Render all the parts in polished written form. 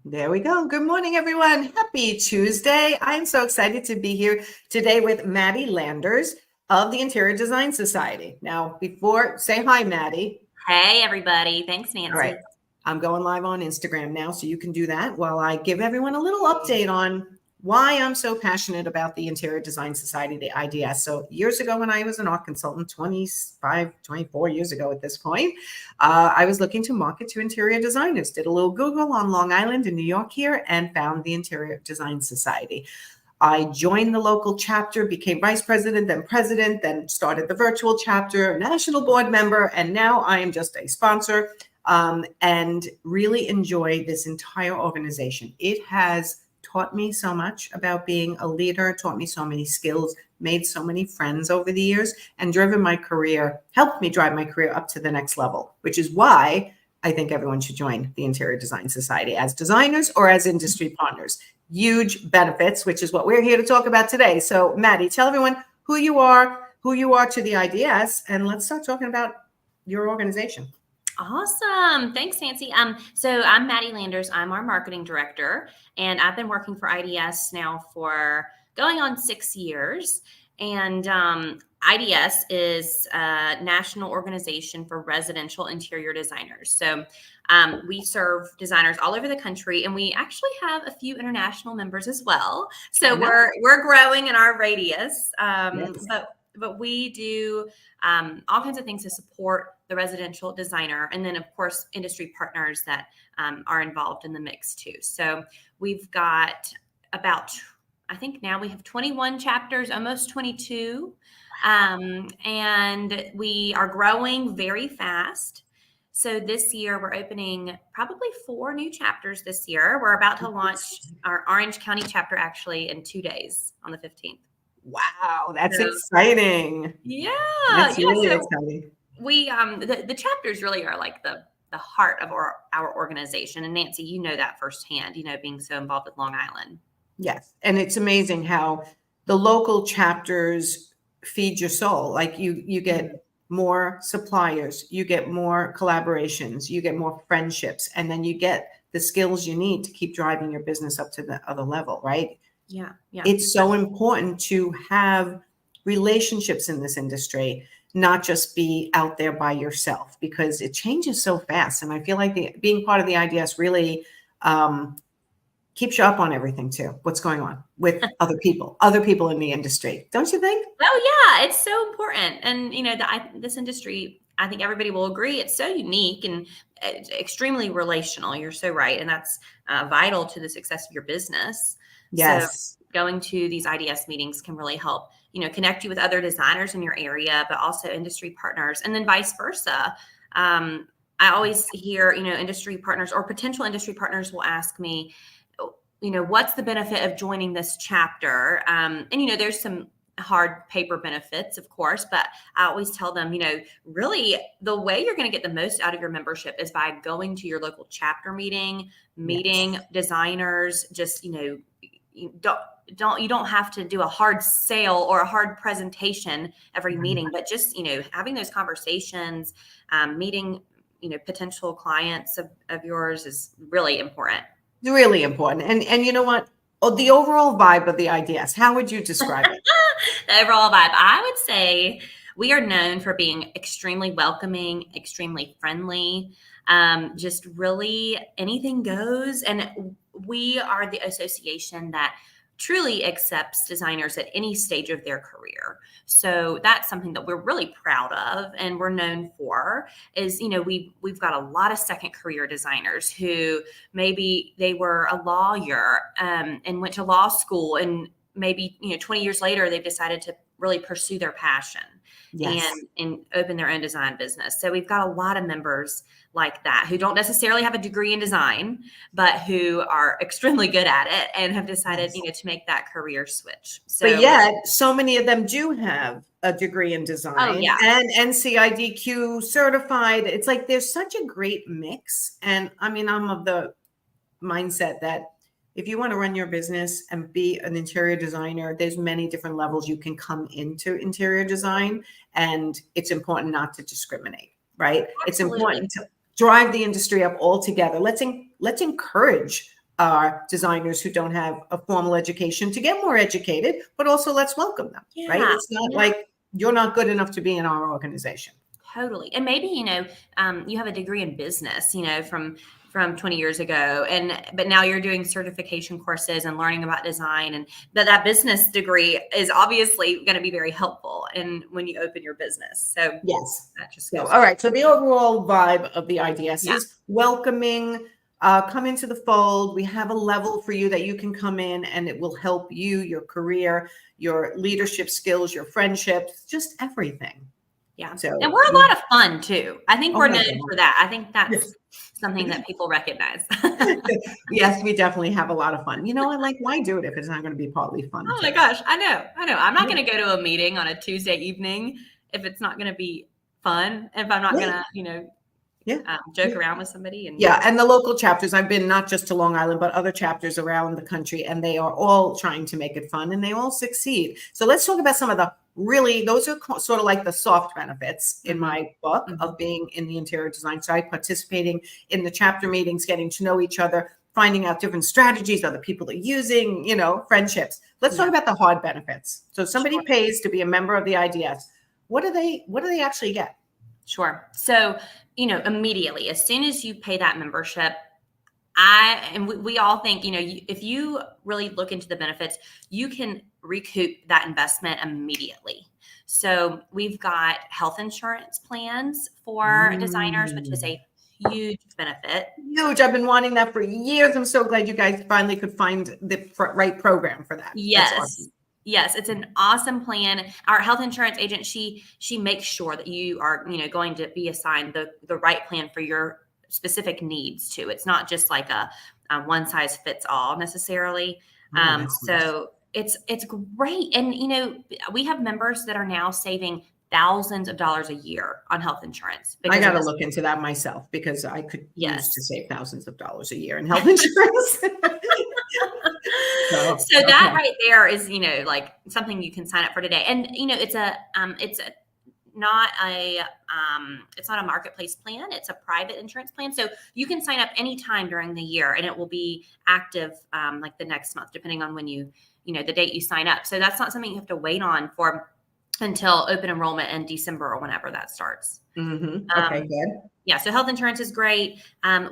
There we go. Good morning, everyone. Happy Tuesday. I'm so excited to be here today with Maddie Landers of the Interior Design Society. Now, say hi, Maddie. Hey, everybody. Thanks, Nancy. All right. I'm going live on Instagram now, so you can do that while I give everyone a little update on why I'm so passionate about the Interior Design Society, the IDS. So years ago when I was an art consultant, 24 years ago at this point, I was looking to market to interior designers, did a little Google on Long Island in New York here and found the Interior Design Society. I joined the local chapter, became vice president, then started the virtual chapter, national board member, and now I am just a sponsor and really enjoy this entire organization. It has taught me so much about being a leader, taught me so many skills, made so many friends over the years, and helped me drive my career up to the next level, which is why I think everyone should join the Interior Design Society as designers or as industry partners. Huge benefits, which is what we're here to talk about today. So Maddie, tell everyone who you are to the IDS, and let's start talking about your organization. Awesome. Thanks, Nancy. So I'm Maddie Landers. I'm our marketing director, and I've been working for IDS now for going on 6 years. And IDS is a national organization for residential interior designers. So we serve designers all over the country, and we actually have a few international members as well. So we're growing in our radius. Yes. But we do all kinds of things to support the residential designer, and then of course industry partners that are involved in the mix too. So we've got I think now we have 21 chapters, almost 22, and we are growing very fast. So this year we're opening probably 4 new chapters this year. We're about to launch our Orange County chapter actually in 2 days on the 15th. Wow, that's exciting. Yeah. That's really exciting. We the chapters really are like the heart of our organization. And Nancy, you know that firsthand, being so involved with Long Island. Yes. And it's amazing how the local chapters feed your soul. Like you get more suppliers, you get more collaborations, you get more friendships, and then you get the skills you need to keep driving your business up to the other level, right? Yeah. It's so important to have relationships in this industry, not just be out there by yourself, because it changes so fast. And I feel like being part of the IDS really keeps you up on everything too. What's going on with other people in the industry, don't you think? Oh yeah, it's so important. And this industry, I think everybody will agree, it's so unique and extremely relational. You're so right, and that's vital to the success of your business. Yes. So going to these IDS meetings can really help, connect you with other designers in your area, but also industry partners, and then vice versa. I always hear, industry partners or potential industry partners will ask me, what's the benefit of joining this chapter? And, there's some hard paper benefits, of course, but I always tell them, really the way you're going to get the most out of your membership is by going to your local chapter meeting yes. designers, just, you don't have to do a hard sale or a hard presentation every meeting, but just, having those conversations, meeting, potential clients of yours is really important. Really important. And you know what? The overall vibe of the IDS, how would you describe it? The overall vibe, I would say we are known for being extremely welcoming, extremely friendly, just really anything goes. And we are the association that truly accepts designers at any stage of their career. So that's something that we're really proud of and we're known for is, we've got a lot of second career designers who maybe they were a lawyer and went to law school, and maybe, 20 years later, they've decided to really pursue their passion. Yes. and open their own design business. So we've got a lot of members like that who don't necessarily have a degree in design, but who are extremely good at it and have decided, yes. To make that career switch. So, but yet so many of them do have a degree in design and NCIDQ certified. It's like there's such a great mix. And I mean, I'm of the mindset that if you want to run your business and be an interior designer, there's many different levels you can come into interior design, and it's important not to discriminate, right? Absolutely. It's important to drive the industry up all together. Let's encourage designers who don't have a formal education to get more educated, but also let's welcome them, right? Yeah, It's not like you're not good enough to be in our organization. totally. And maybe, you have a degree in business, from 20 years ago, but now you're doing certification courses and learning about design, and that business degree is obviously going to be very helpful when you open your business. So yes, that just so goes. all right. So the overall vibe of the IDS Yeah. is welcoming. Come into the fold. We have a level for you that you can come in, and it will help you, your career, your leadership skills, your friendships, just everything. Yeah. So, And we're a lot of fun too. I think Oh we're my known God. for that. I think that's Yes. something that people recognize. Yes, we definitely have a lot of fun. Why do it if it's not going to be partly fun? Oh my gosh, I know. I'm not going to go to a meeting on a Tuesday evening if it's not going to be fun. If I'm not going to, joke around with somebody. And the local chapters, I've been not just to Long Island, but other chapters around the country, and they are all trying to make it fun, and they all succeed. So let's talk about some of those are sort of like the soft benefits in my book of being in the interior design side, participating in the chapter meetings, getting to know each other, finding out different strategies other people are using, friendships. Let's talk about the hard benefits. So somebody pays to be a member of the IDS. What do they actually get? Sure. So, immediately, as soon as you pay that membership, we all think, if you really look into the benefits, you can recoup that investment immediately. So we've got health insurance plans for designers, which is a huge benefit. Huge. I've been wanting that for years. I'm so glad you guys finally could find the right program for that. Yes. That's awesome. Yes, it's an awesome plan. Our health insurance agent, she makes sure that you are, going to be assigned the right plan for your specific needs too. It's not just like a one size fits all necessarily. So it's great. And, we have members that are now saving thousands of dollars a year on health insurance. I got to look into that myself because I could use to save thousands of dollars a year in health insurance. That right there is, like something you can sign up for today. And, it's not a marketplace plan. It's a private insurance plan. So you can sign up anytime during the year, and it will be active like the next month, depending on when the date you sign up. So that's not something you have to wait on for until open enrollment in December or whenever that starts. Okay, good. Yeah, so health insurance is great.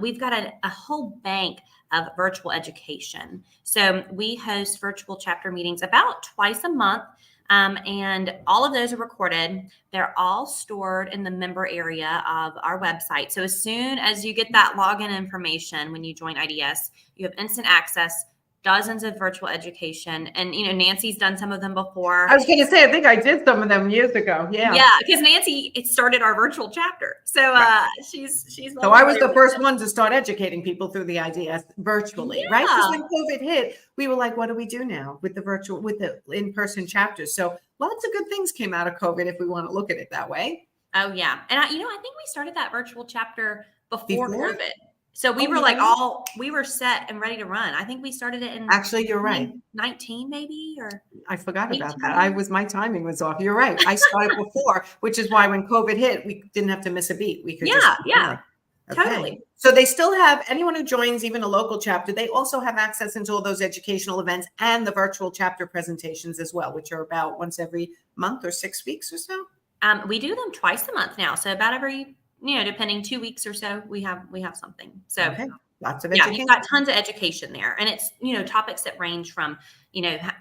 We've got a whole bank of virtual education. So we host virtual chapter meetings about twice a month. And all of those are recorded. They're all stored in the member area of our website. So as soon as you get that login information when you join IDS, you have instant access, dozens of virtual education. And, Nancy's done some of them before. I was going to say, I think I did some of them years ago. Yeah. Yeah, because Nancy, it started our virtual chapter. So she's So I was the first one to start educating people through the IDS virtually, right? Because when COVID hit, we were like, what do we do now with the in-person chapters? So lots of good things came out of COVID if we want to look at it that way. Oh, yeah. And I think we started that virtual chapter before COVID. So we were we were set and ready to run. I think we started it in actually, you're right. 19 maybe, or I forgot about that. My timing was off. You're right. I started before, which is why when COVID hit, we didn't have to miss a beat. We could totally. So they still have anyone who joins even a local chapter. They also have access into all those educational events and the virtual chapter presentations as well, which are about once every month or 6 weeks or so. We do them twice a month now. So about every depending 2 weeks or so, we have something. So lots of education. You've got tons of education there, and it's topics that range from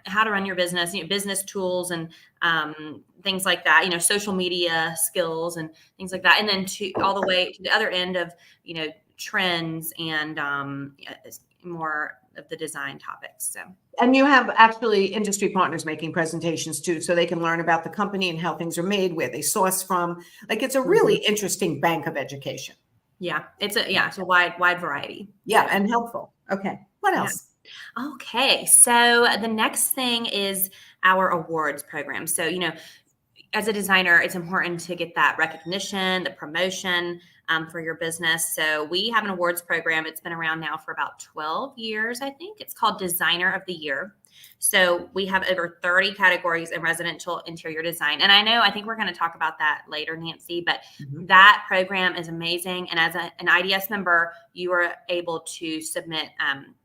how to run your business, business tools and things like that, social media skills and things like that, and then all the way to the other end of trends and more of the design topics. So. And you have actually industry partners making presentations too, so they can learn about the company and how things are made, where they source from. Like it's a really interesting bank of education. Yeah, it's a wide variety. Yeah, and helpful. Okay, what else? Yeah. Okay, so the next thing is our awards program. So as a designer, it's important to get that recognition, the promotion. for your business. So we have an awards program. It's been around now for about 12 years, I think. It's called Designer of the Year. So we have over 30 categories in residential interior design. And I think we're going to talk about that later, Nancy, but that program is amazing. And as an IDS member, you are able to submit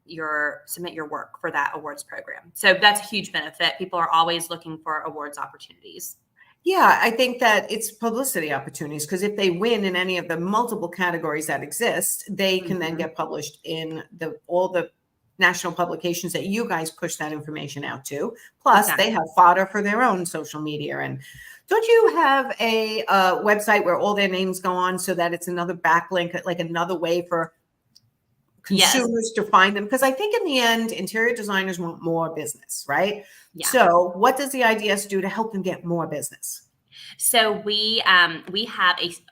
your work for that awards program. So that's a huge benefit. People are always looking for awards opportunities. Yeah, I think that it's publicity opportunities, because if they win in any of the multiple categories that exist, they can then get published in all the national publications that you guys push that information out to. Plus, they have fodder for their own social media. And don't you have a website where all their names go on so that it's another backlink, like another way for consumers to find them? Because I think in the end, interior designers want more business, right? Yeah. So what does the IDS do to help them get more business? So we have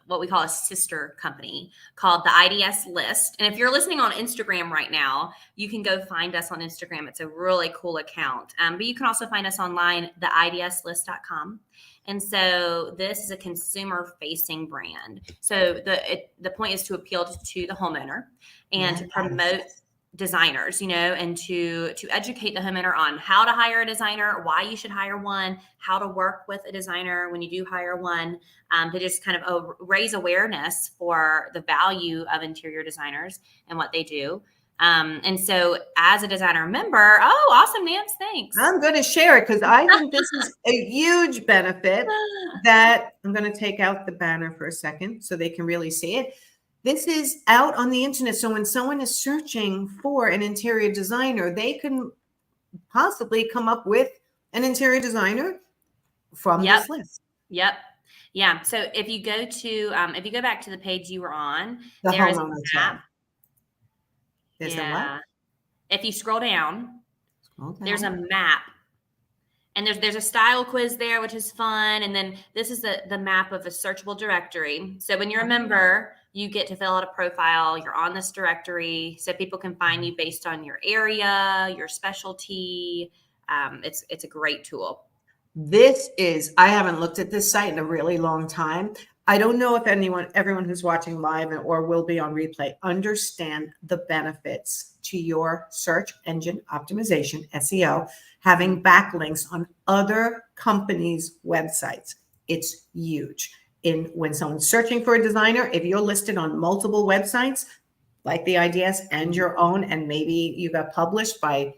what we call a sister company called the IDS List. And if you're listening on Instagram right now, you can go find us on Instagram. It's a really cool account. But you can also find us online, theidslist.com. And so this is a consumer-facing brand. So the point is to appeal to the homeowner and to promote designers, and to educate the homeowner on how to hire a designer, why you should hire one, how to work with a designer when you do hire one, to just kind of raise awareness for the value of interior designers and what they do. And so as a designer member, awesome, Nance, thanks. I'm going to share it because I think this is a huge benefit that I'm going to take out the banner for a second so they can really see it. This is out on the internet. So when someone is searching for an interior designer, they can possibly come up with an interior designer from this list. Yep. Yeah. So if you go back to the page you were on, there is a map. There's a what? If you scroll down, there's a map. And there's a style quiz there, which is fun. And then this is the map of a searchable directory. So when you're a member, you get to fill out a profile. You're on this directory, so people can find you based on your area, your specialty. It's a great tool. I haven't looked at this site in a really long time. I don't know if everyone who's watching live or will be on replay, understand the benefits to your search engine optimization, SEO, having backlinks on other companies' websites. It's huge. When someone's searching for a designer, if you're listed on multiple websites, like the IDS and your own, and maybe you got published by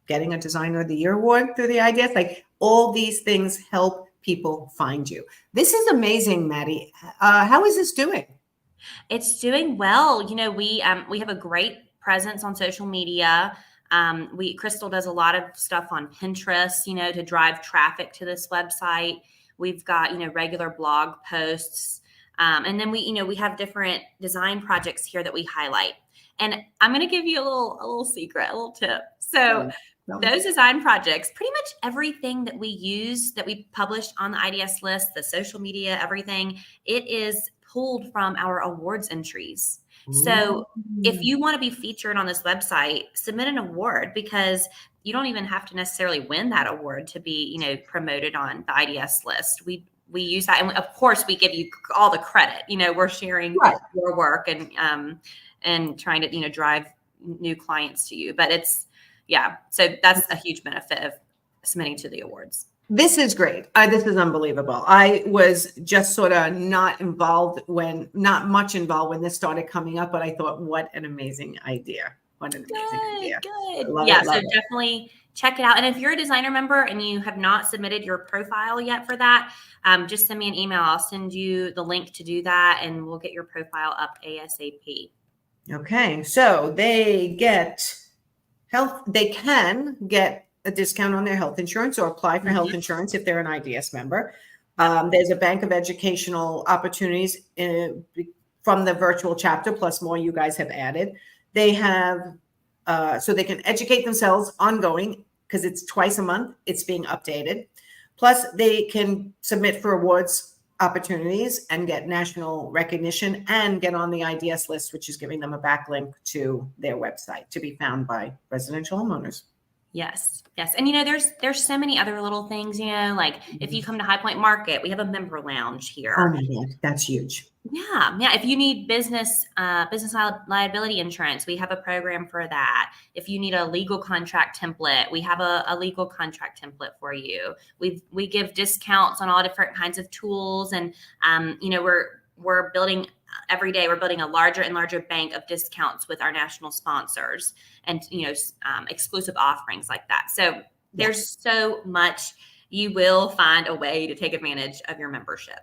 getting a Designer of the Year award through the IDS, like all these things help people find you. This is amazing, Maddie. How is this doing? It's doing well. We have a great presence on social media. Crystal does a lot of stuff on Pinterest, to drive traffic to this website. We've got, regular blog posts. And then we have different design projects here that we highlight. And I'm going to give you a little secret, a little tip. So those design projects, pretty much everything that we use, that we published on the IDS list, the social media, everything, it is pulled from our awards entries. So if you want to be featured on this website, submit an award, because you don't even have to necessarily win that award to be, promoted on the IDS list. We use that. And of course we give you all the credit, we're sharing your work and trying to, drive new clients to you, but so that's a huge benefit of submitting to the awards. This is great. This is unbelievable. I was just sort of not much involved when this started coming up, but I thought, what an amazing idea. What an amazing idea. Good. So definitely check it out. And if you're a designer member and you have not submitted your profile yet for that, just send me an email. I'll send you the link to do that, and we'll get your profile up ASAP. Okay. So they can get a discount on their health insurance or apply for health insurance if they're an IDS member. There's a bank of educational opportunities from the virtual chapter, plus more you guys have added. They have, so they can educate themselves ongoing, because it's twice a month. It's being updated. Plus they can submit for awards opportunities and get national recognition and get on the IDS list, which is giving them a backlink to their website to be found by residential homeowners. Yes. Yes. And there's so mani other little things, like if you come to High Point Market, we have a member lounge Oh here. my God, that's huge. Yeah. Yeah. If you need business liability insurance, we have a program for that. If you need a legal contract template, we have a legal contract template for you. We give discounts on all different kinds of tools, and we're building every day. We're building a larger and larger bank of discounts with our national sponsors, and exclusive offerings like that. So there's so much. You will find a way to take advantage of your membership.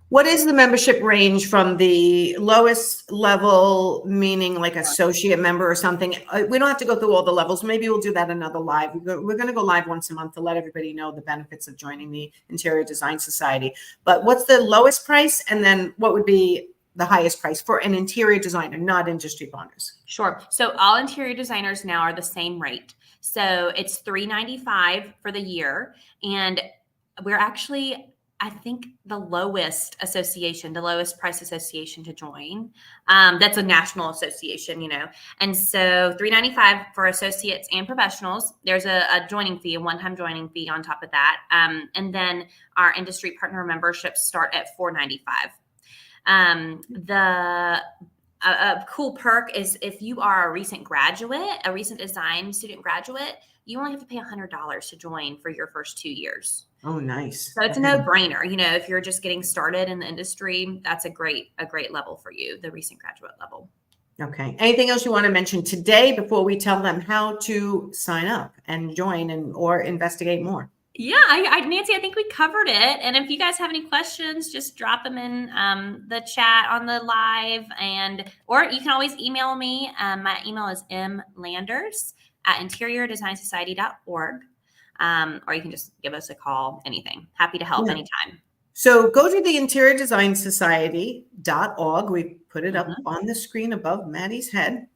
What is the membership range from the lowest level, meaning like associate member or something? We don't have to go through all the levels. Maybe we'll do that another live. We're going to go live once a month to let everybody know the benefits of joining the Interior Design Society. But what's the lowest price? And then what would be the highest price for an interior designer, not industry partners? Sure. So all interior designers now are the same rate. So it's $395 for the year. And we're actually, I think, the lowest price association to join. That's a national association, And so $395 for associates and professionals. There's a joining fee, a one-time joining fee on top of that. And then our industry partner memberships start at $495. A cool perk is if you are a recent design student graduate, you only have to pay $100 to join for your first 2 years. Oh, nice. So it's a no-brainer. If you're just getting started in the industry, that's a great level for you, the recent graduate level. Okay. Anything else you want to mention today before we tell them how to sign up and join or investigate more? Yeah, Nancy, I think we covered it. And if you guys have any questions, just drop them in the chat on the live, or you can always email me. My email is mlanders@interiordesignsociety.org. Or you can just give us a call, anything. Happy to help anytime. So go to the interiordesignsociety.org. We put it up on the screen above Maddie's head.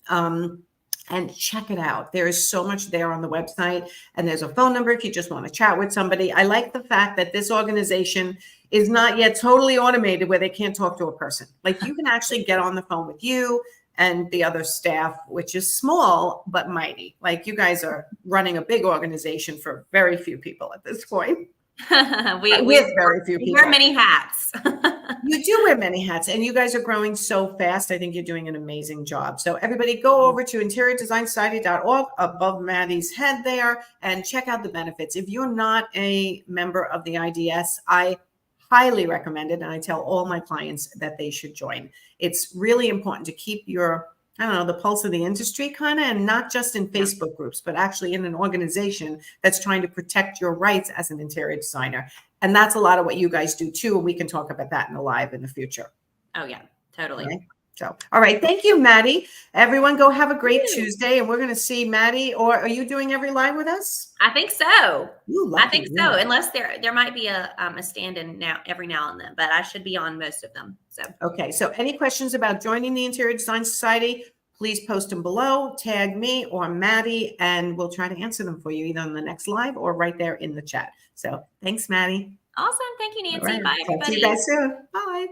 And check it out. There is so much there on the website, and there's a phone number if you just want to chat with somebody. I like the fact that this organization is not yet totally automated where they can't talk to a person. Like you can actually get on the phone with you and the other staff, which is small but mighty. Like you guys are running a big organization for very few people at this point. we very few people. Wear many hats. You do wear many hats, and you guys are growing so fast. I think you're doing an amazing job. So everybody go over to interiordesignsociety.org above Maddie's head there and check out the benefits. If you're not a member of the IDS, I highly recommend it. And I tell all my clients that they should join. It's really important to keep your, the pulse of the industry kind of, and not just in Facebook groups, but actually in an organization that's trying to protect your rights as an interior designer. And that's a lot of what you guys do too. And we can talk about that in the live in the future. Oh yeah, totally. Okay. So, all right. Thank you, Maddie. Everyone go have a great Tuesday. And we're going to see Maddie, or are you doing every live with us? I think so. I think so. Unless there might be a stand-in every now and then, but I should be on most of them. So, okay. So any questions about joining the Interior Design Society, please post them below, tag me or Maddie, and we'll try to answer them for you either on the next live or right there in the chat. So thanks, Maddie. Awesome. Thank you, Nancy. Right. Bye, everybody. See you guys soon. Bye.